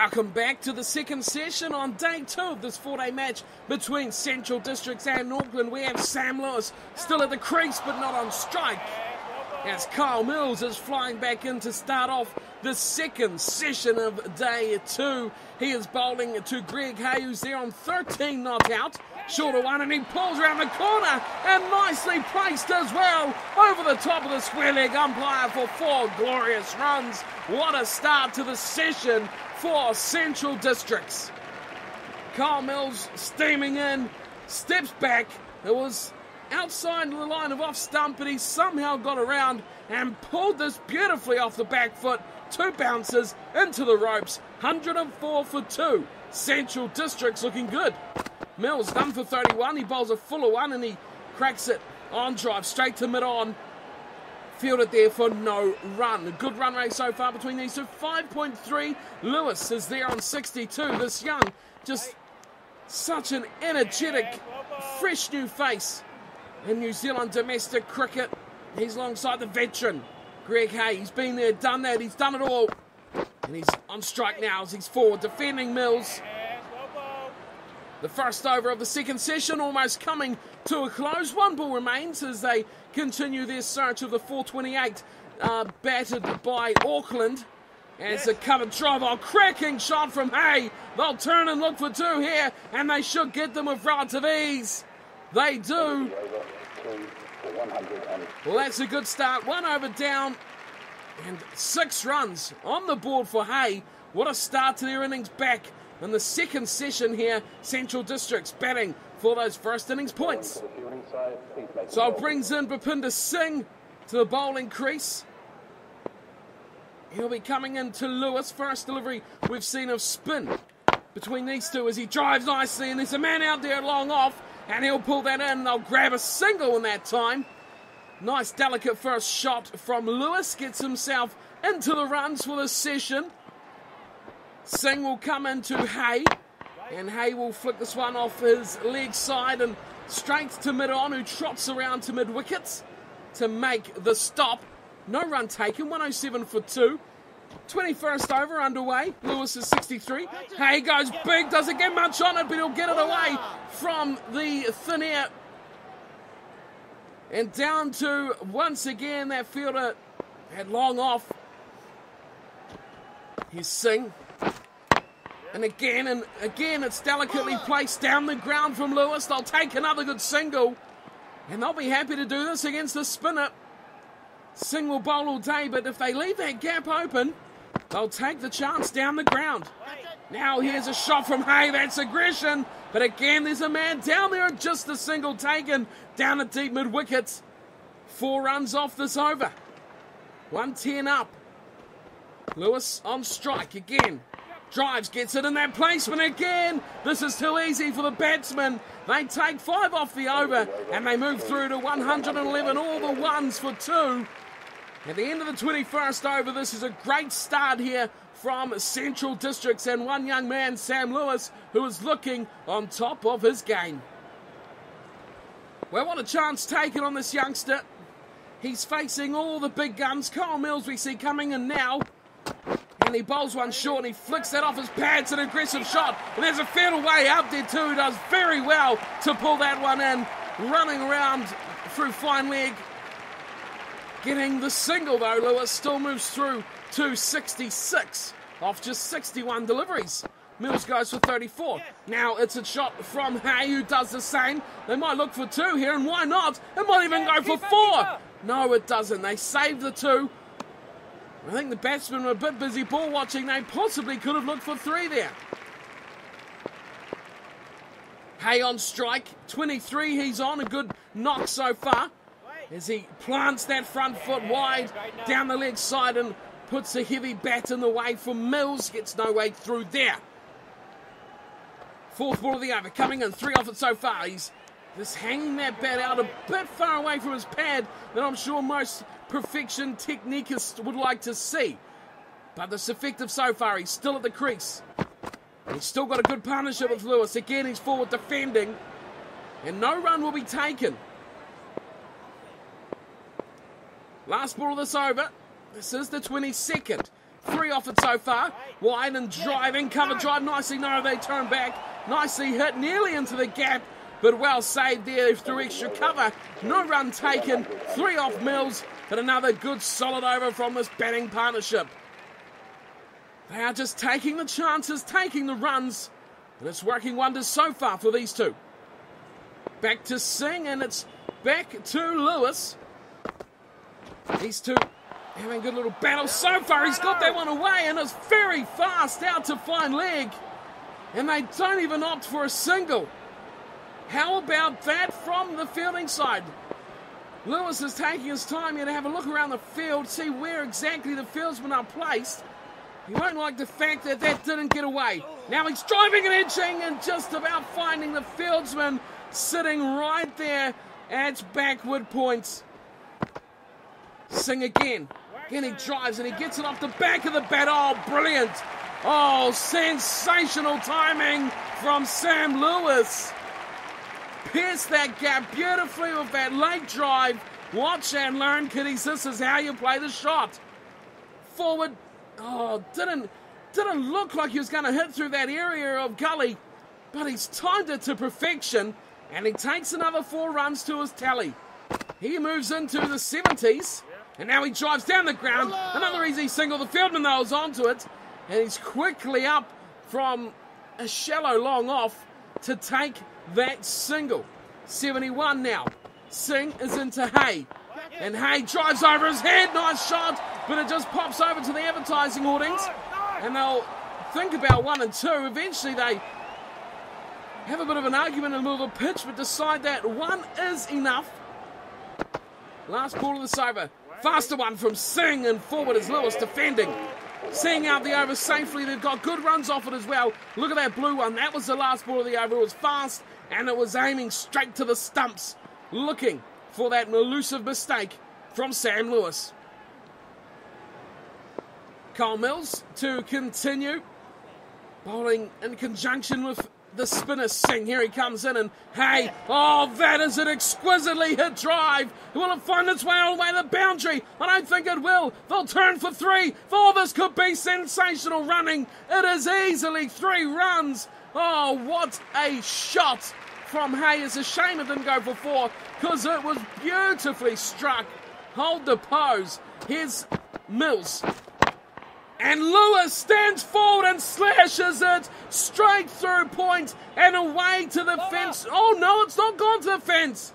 Welcome back to the second session on day 2 of this 4-day match between Central Districts and Auckland. We have Sam Lewis still at the crease but not on strike, as Kyle Mills is flying back in to start off the second session of day 2. He is bowling to Greg Hay, who's there on 13 not out. Shorter one, and he pulls around the corner and nicely placed as well over the top of the square leg umpire for 4 glorious runs. What a start to the session for Central Districts. Kyle Mills steaming in, steps back. It was outside the line of off stump, but he somehow got around and pulled this beautifully off the back foot. 2 bounces into the ropes, 104 for 2. Central Districts looking good. Mills done for 31. He bowls a fuller one and he cracks it on drive straight to mid-on. Fielded there for no run. A good run rate so far between these two. 5.3. Lewis is there on 62. This young, just such an energetic, fresh new face in New Zealand domestic cricket. He's alongside the veteran, Greg Hay. He's been there, done that. He's done it all. And he's on strike now as he's forward defending Mills. The first over of the second session almost coming to a close. 1 ball remains as they continue their search of the 428 battered by Auckland. As a covered drive, a cracking shot from Hay. They'll turn and look for 2 here, and they should get them with relative ease. They do. Well, that's a good start. 1 over down and 6 runs on the board for Hay. What a start to their innings back in the second session here. Central Districts batting for those first innings points. So it brings in Bhupinder Singh to the bowling crease. He'll be coming into Lewis. First delivery we've seen of spin between these two as he drives nicely, and there's a man out there long off, and he'll pull that in. They'll grab a single in that time. Nice delicate first shot from Lewis. Gets himself into the runs for this session. Singh will come into Hay, and Hay will flick this one off his leg side and straight to mid-on, who trots around to mid-wickets to make the stop. No run taken, 107 for 2. 21st over underway. Lewis is 63. Hay goes big, doesn't get much on it, but he'll get it away from the thin air. And down to, once again, that fielder had long off. Here's Singh. And again, it's delicately placed down the ground from Lewis. They'll take another good single, and they'll be happy to do this against the spinner. Singh will bowl all day, but if they leave that gap open, they'll take the chance down the ground. Now here's a shot from Hay. That's aggression, but again, there's a man down there, and just a single taken down at deep mid-wickets. 4 runs off this over. 110 up. Lewis on strike again. Drives, gets it in that placement again. This is too easy for the batsman. They take 5 off the over, and they move through to 111, all the ones for 2. At the end of the 21st over, this is a great start here from Central Districts, and one young man, Sam Lewis, who is looking on top of his game. Well, what a chance taken on this youngster. He's facing all the big guns. Kyle Mills we see coming in now. And he bowls one short, and he flicks that off his pads, an aggressive shot. And there's a field away out there too, who does very well to pull that one in. Running around through fine leg. Getting the single though, Lewis still moves through to 66 off just 61 deliveries. Mills goes for 34. Now it's a shot from Hay, who does the same. They might look for 2 here, and why not? It might even go for 4. No, it doesn't. They saved the 2. I think the batsmen were a bit busy ball watching. They possibly could have looked for 3 there. Hay on strike, 23 he's on, a good knock so far. As he plants that front foot wide down the leg side and puts a heavy bat in the way for Mills. Gets no way through there. 4th ball of the over, coming in, 3 off it so far. He's just hanging that bat out a bit far away from his pad that I'm sure most perfection technicists would like to see. But this effective so far. He's still at the crease. He's still got a good partnership with Lewis. Again, he's forward defending. And no run will be taken. Last ball of this over. This is the 22nd. 3 off it so far. Wide and driving, cover drive nicely. No, they turn back. Nicely hit, nearly into the gap, but well saved there through extra cover. No run taken, 3 off Mills, but another good solid over from this batting partnership. They are just taking the chances, taking the runs, and it's working wonders so far for these two. Back to Singh, and it's back to Lewis. These two having a good little battle so far. He's got that one away, and it's very fast out to fine leg. And they don't even opt for a single. How about that from the fielding side? Lewis is taking his time here to have a look around the field, see where exactly the fieldsmen are placed. He won't like the fact that that didn't get away. Now he's driving and edging and just about finding the fieldsman sitting right there at backward points. Singh again. Again he drives and he gets it off the back of the bat. Oh, brilliant. Oh, sensational timing from Sam Lewis. Pierced that gap beautifully with that late drive. Watch and learn, kiddies. This is how you play the shot. Forward. Oh, didn't look like he was going to hit through that area of gully, but he's timed it to perfection, and he takes another 4 runs to his tally. He moves into the 70s, and now he drives down the ground. Another easy single. The fieldman, though, is onto it, and he's quickly up from a shallow long off to take that single. 71 now. Singh is into Hay, and Hay drives over his head. Nice shot, but it just pops over to the advertising hoardings, and they'll think about 1 and 2. Eventually they have a bit of an argument in the middle of the pitch, but decide that 1 is enough. Last ball of this over. Faster one from Singh, and forward is Lewis defending. Seeing out the over safely. They've got good runs off it as well. Look at that blue one. That was the last ball of the over. It was fast, and it was aiming straight to the stumps, looking for that elusive mistake from Sam Lewis. Cole Mills to continue, bowling in conjunction with the spinner Singh. Here he comes in, and hey, oh, that is an exquisitely hit drive. Will it find its way all the way to the boundary? I don't think it will. They'll turn for 3. Oh, this could be sensational running. It is easily 3 runs. Oh, what a shot from Hay. It's a shame it didn't go for 4, because it was beautifully struck. Hold the pose. Here's Mills. And Lewis stands forward and slashes it straight through point and away to the fence. Oh no, it's not gone to the fence.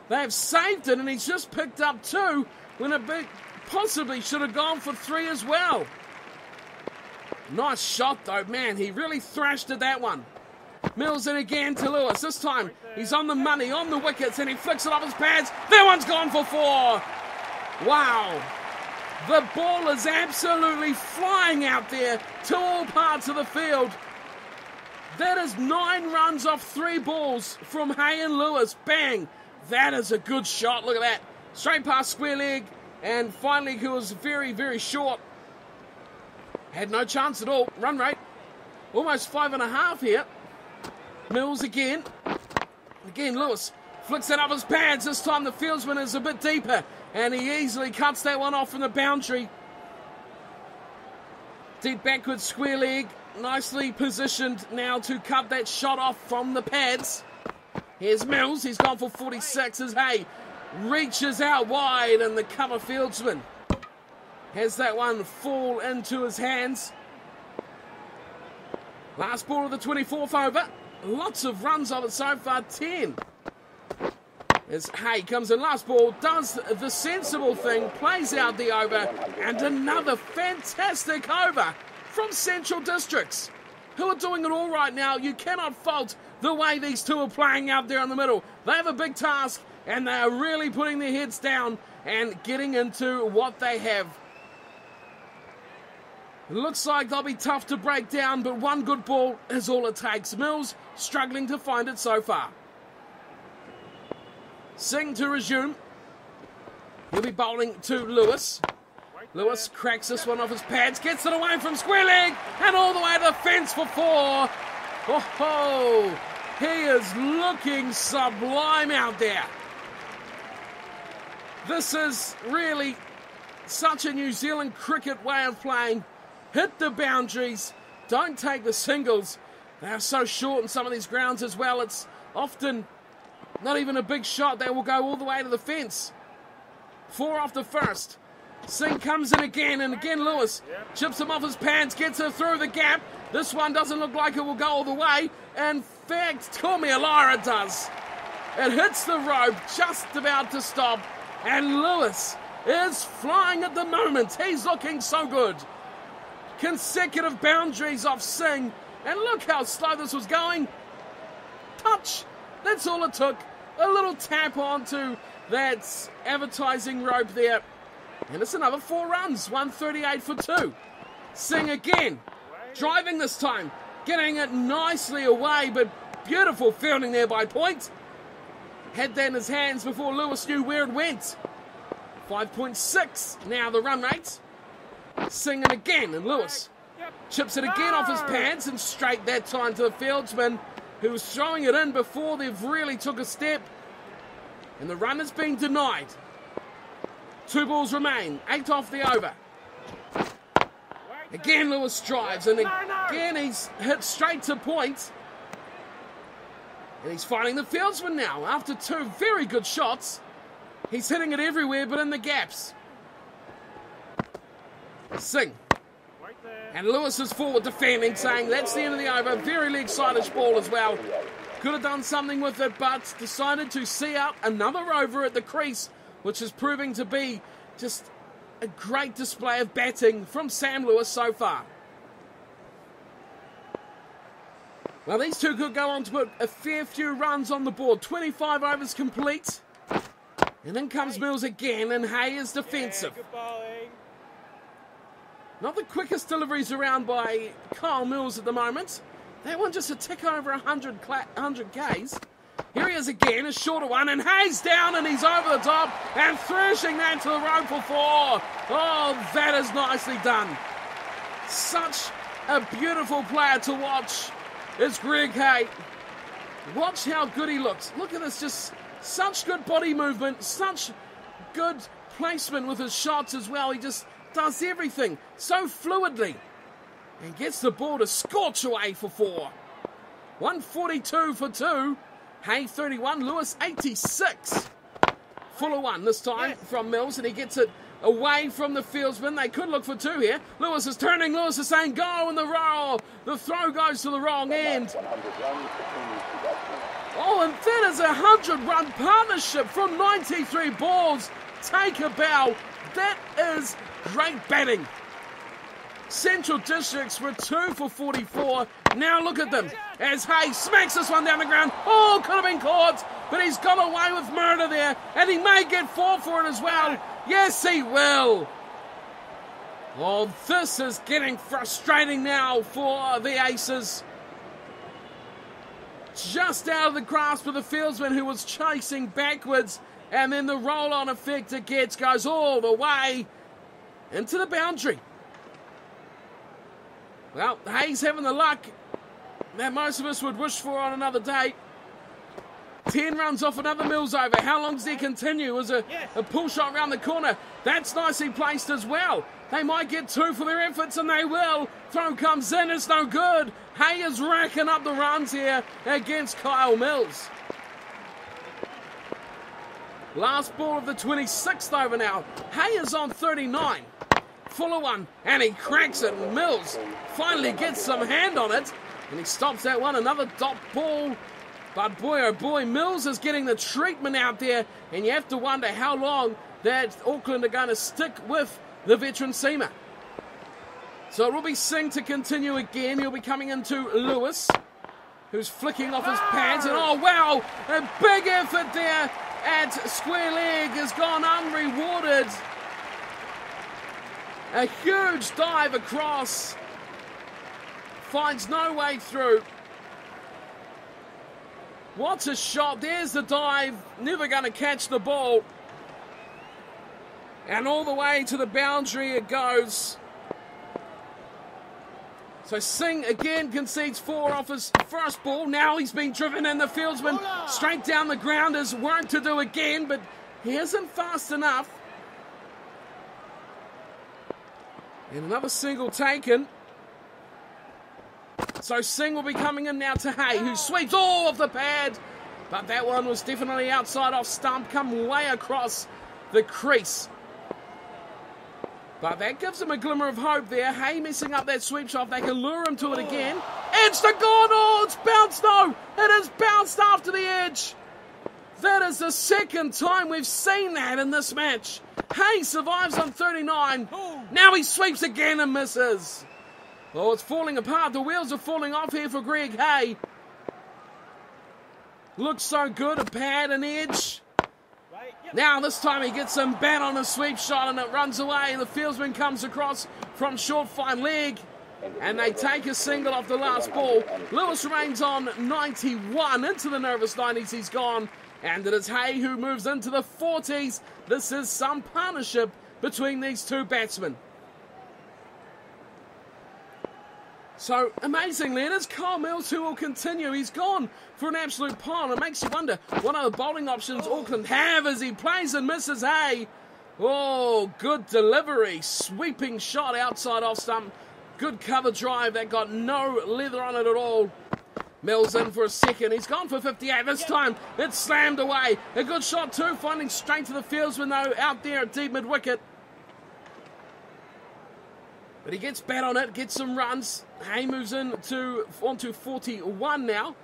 They've saved it, and he's just picked up 2 when it possibly should have gone for 3 as well. Nice shot though, man. He really thrashed at that one. Mills in again to Lewis. This time he's on the money, on the wickets, and he flicks it off his pads. That one's gone for 4. Wow. The ball is absolutely flying out there to all parts of the field. That is 9 runs off 3 balls from Hay and Lewis. Bang. That is a good shot. Look at that. Straight past square leg. And finally, he was very, very short. Had no chance at all. Run rate almost 5.5 here. Mills again. Again, Lewis flicks it up his pads. This time the fieldsman is a bit deeper, and he easily cuts that one off from the boundary. Deep backward square leg. Nicely positioned now to cut that shot off from the pads. Here's Mills. He's gone for 46 as Hay reaches out wide, and the cover fieldsman has that one fall into his hands. Last ball of the 24th over. Lots of runs of it so far, 10. As Hay comes in, last ball, does the sensible thing, plays out the over, and another fantastic over from Central Districts, who are doing it all right now. You cannot fault the way these two are playing out there in the middle. They have a big task, and they are really putting their heads down and getting into what they have. It looks like they'll be tough to break down, but one good ball is all it takes. Mills struggling to find it so far. Singh to resume. He'll be bowling to Lewis. Lewis cracks this one off his pads, gets it away from square leg, and all the way to the fence for 4. Oh, he is looking sublime out there. This is really such a New Zealand cricket way of playing. Hit the boundaries, don't take the singles. They are so short in some of these grounds as well. It's often not even a big shot. They will go all the way to the fence. 4 off the first. Singh comes in again, and again Lewis chips him off his pants, gets it through the gap. This one doesn't look like it will go all the way. In fact, call me a liar, it does. It hits the rope, just about to stop, and Lewis is flying at the moment. He's looking so good. Consecutive boundaries off Singh, and look how slow this was going. Touch, that's all it took. A little tap onto that advertising rope there. And it's another 4 runs, 138 for 2. Singh again, driving this time, getting it nicely away, but beautiful fielding there by Point. Had that in his hands before Lewis knew where it went. 5.6 now the run rate. Singh it again, and Lewis chips it again off his pants and straight that time to the fieldsman, who was throwing it in before they've really took a step. And the run has been denied. 2 balls remain, 8 off the over. Again Lewis drives, and again he's hit straight to Point. And he's finding the fieldsman now. After 2 very good shots, he's hitting it everywhere but in the gaps. Singh. And Lewis is forward defending, saying that's the end of the over. Very leg-sided ball as well. Could have done something with it, but decided to see out another over at the crease, which is proving to be just a great display of batting from Sam Lewis so far. Well, these two could go on to put a fair few runs on the board. 25 overs complete. And in comes Mills again, and Hay is defensive. Not the quickest deliveries around by Kyle Mills at the moment. That one just a tick over 100 Ks. Here he is again, a shorter one, and Hayes down, and he's over the top, and thrashing that to the rope for 4. Oh, that is nicely done. Such a beautiful player to watch is Greg Hay. Watch how good he looks. Look at this, just such good body movement, such good placement with his shots as well. He just does everything so fluidly and gets the ball to scorch away for 4. 142 for 2. Hay 31, Lewis 86. Fuller one this time from Mills, and he gets it away from the fieldsman. They could look for 2 here. Lewis is turning. Lewis is saying go in the roll. The throw goes to the wrong end. Oh, and that is a 100-run partnership from 93 balls. Take a bow. That is great batting. Central Districts were 2 for 44. Now look at them as Hay smacks this one down the ground. Oh, could have been caught, but he's got away with murder there, and he may get 4 for it as well. Yes, he will. Oh, this is getting frustrating now for the Aces. Just out of the grasp of the fieldsman who was chasing backwards, and then the roll-on effect it gets goes all the way into the boundary. Well, Hayes having the luck that most of us would wish for on another day. 10 runs off another Mills over. How long does he continue? It was a pull shot round the corner. That's nicely placed as well. They might get 2 for their efforts, and they will. Throw comes in, it's no good. Hay is racking up the runs here against Kyle Mills. Last ball of the 26th over now. Hay is on 39. Fuller one, and he cracks it. Mills finally gets some hand on it, and he stops that one. Another dot ball, but boy oh boy, Mills is getting the treatment out there, and you have to wonder how long that Auckland are going to stick with the veteran seamer. So it will be Singh to continue again. He'll be coming into Lewis, who's flicking off his pads, and oh wow, a big effort there at square leg has gone unrewarded. A huge dive across, finds no way through. What a shot. There's the dive, never going to catch the ball. And all the way to the boundary it goes. So Singh again concedes 4 off his first ball. Now he's been driven, and the fieldsman straight down the ground has work to do again, but he isn't fast enough. And another single taken. So Singh will be coming in now to Hay, who sweeps all off the pad. But that one was definitely outside off stump, come way across the crease. But that gives him a glimmer of hope there. Hay messing up that sweep shot. They can lure him to it again. Edge to gone. Oh, it's bounced though. It has bounced after the edge. That is the second time we've seen that in this match. Hay survives on 39. Now he sweeps again and misses. Oh, it's falling apart. The wheels are falling off here for Greg Hay. Looks so good. A pad, an edge. Now this time he gets some bat on a sweep shot and it runs away. The fieldsman comes across from short fine leg and they take a single off the last ball. Lewis remains on 91. Into the nervous 90s he's gone. And it is Hay who moves into the 40s. This is some partnership between these two batsmen. So, amazingly, it is Kyle Mills who will continue. He's gone for an absolute pile. It makes you wonder what other bowling options Auckland have as he plays and misses Hay. Oh, good delivery. Sweeping shot outside off stump. Good cover drive that got no leather on it at all. Mills in for a second. He's gone for 58. This time, it's slammed away. A good shot too, finding straight to the fieldsman though, out there at deep mid-wicket. But he gets bat on it, gets some runs. Hay moves onto 41 now.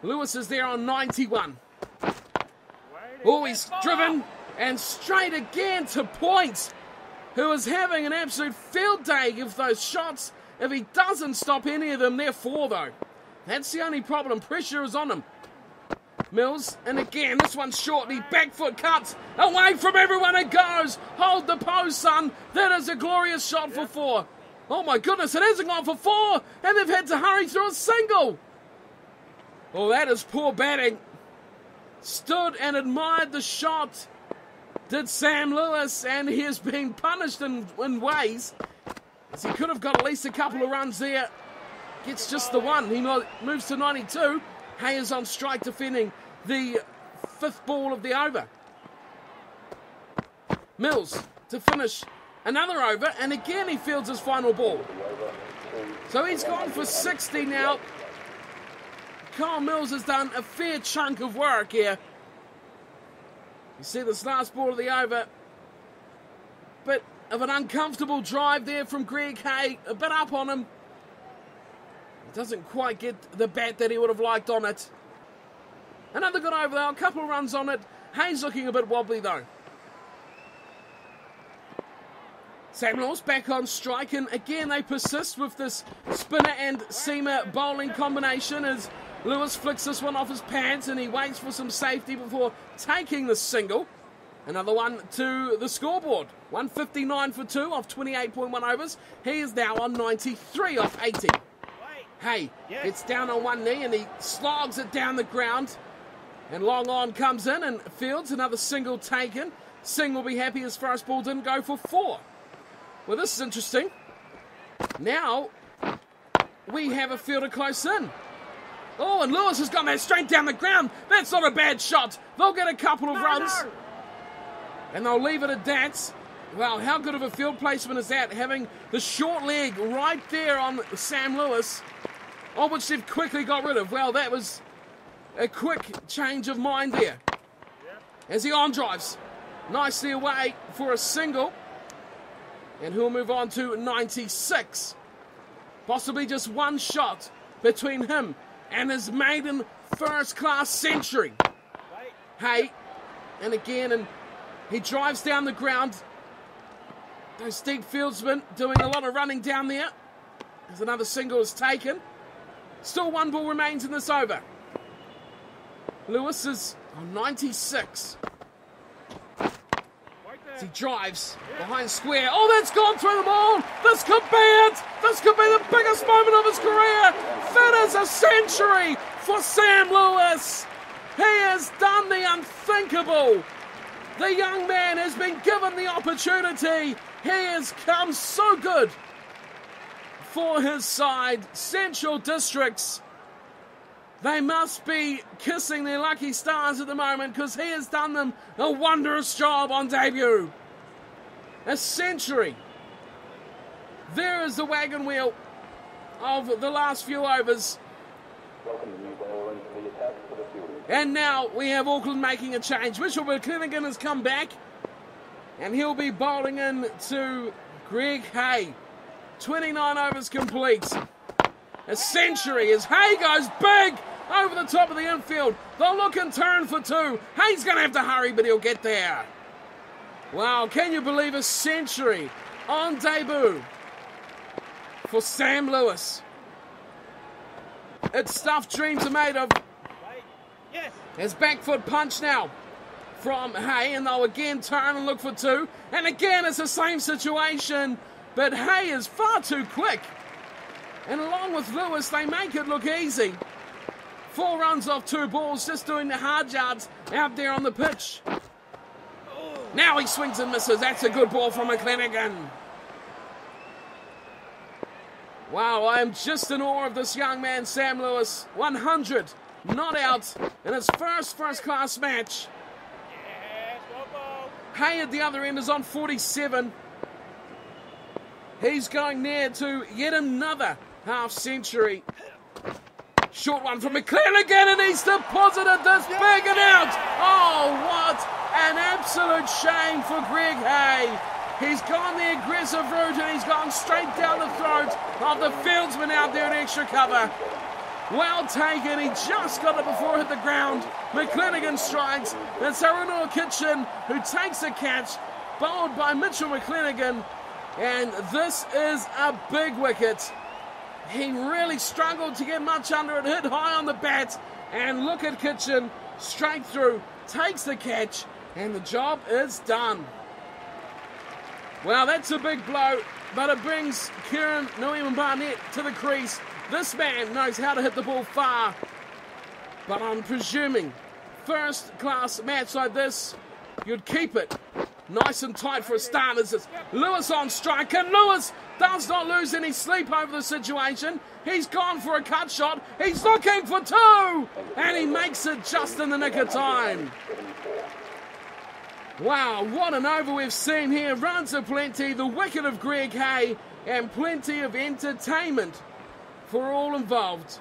Lewis is there on 91. Oh, he's driven and straight again to Point, who is having an absolute field day of those shots. If he doesn't stop any of them, they're four though. That's the only problem. Pressure is on him. Mills, and again, this one's short. He back foot cuts. Away from everyone it goes. Hold the pose, son. That is a glorious shot for four. Oh my goodness, it hasn't gone for four. And they've had to hurry through a single. Oh, that is poor batting. Stood and admired the shot. Did Sam Lewis, and he is being punished in ways. As he could have got at least a couple of runs there. Gets just the one. He moves to 92. Hay is on strike defending the fifth ball of the over. Mills to finish another over, and again he fields his final ball. So he's gone for 60 now. Kyle Mills has done a fair chunk of work here. You see this last ball of the over. Bit of an uncomfortable drive there from Greg Hay. A bit up on him. Doesn't quite get the bat that he would have liked on it. Another good over though, a couple of runs on it. Hayes looking a bit wobbly though. Samuel's back on strike, and again they persist with this spinner and seamer bowling combination as Lewis flicks this one off his pads and he waits for some safety before taking the single. Another one to the scoreboard. 159 for two off 28.1 overs. He is now on 93 off 80. Hay gets down on one knee and he slogs it down the ground. And long on comes in and fields another single taken. Singh will be happy his first ball didn't go for four. Well, this is interesting. Now we have a fielder close in. Oh, and Lewis has got that straight down the ground. That's not a bad shot. They'll get a couple of runs. And they'll leave it at that. Well, how good of a field placement is that? Having the short leg right there on Sam Lewis. Oh, which they've quickly got rid of. Well, that was a quick change of mind there. As he on drives nicely away for a single. And he'll move on to 96. Possibly just one shot between him and his maiden first-class century. Hay, and again, and he drives down the ground. Those deep fieldsmen doing a lot of running down there. As another single is taken. Still one ball remains in this over. Lewis is on 96. As he drives behind square. Oh, that's gone through the ball. This could be it. This could be the biggest moment of his career. That is a century for Sam Lewis. He has done the unthinkable. The young man has been given the opportunity. He has come so good for his side. Central Districts, they must be kissing their lucky stars at the moment because he has done them a wondrous job on debut. A century There is the wagon wheel of the last few overs. And now we have Auckland making a change. Mitchell McClenaghan has come back, and he'll be bowling in to Greg Hay. 29 overs complete. A century as Hay goes big over the top of the infield. They'll look and turn for two. Hay's going to have to hurry, but he'll get there. Wow, can you believe a century on debut for Sam Lewis? It's stuff dreams are made of. Yes. His back foot punch now from Hay, and they'll again turn and look for two. And again, it's the same situation, but Hay is far too quick. And along with Lewis, they make it look easy. 4 runs off 2 balls, just doing the hard yards out there on the pitch. Now he swings and misses. That's a good ball from McClenaghan. Wow, I am just in awe of this young man, Sam Lewis. 100, not out in his first-class match. Hay at the other end is on 47. He's going near to yet another half-century. Short one from McClenaghan, and he's deposited this big and out. Oh, what an absolute shame for Greg Hay. He's gone the aggressive route, and he's gone straight down the throat of the fieldsman out there in extra cover. Well taken. He just got it before it hit the ground. McClenaghan strikes. It's Arunua Kitchen who takes the catch, bowled by Mitchell McClenaghan. And this is a big wicket. He really struggled to get much under it, hit high on the bat. And look at Kitchen, straight through, takes the catch, and the job is done. Well, that's a big blow, but it brings Kieran Barnett to the crease. This man knows how to hit the ball far, but I'm presuming first-class match like this, you'd keep it nice and tight for a start. As it's Lewis on strike, and Lewis does not lose any sleep over the situation. He's gone for a cut shot. He's looking for two, and he makes it just in the nick of time. Wow, what an over we've seen here. Runs aplenty, the wicket of Greg Hay, and plenty of entertainment for all involved.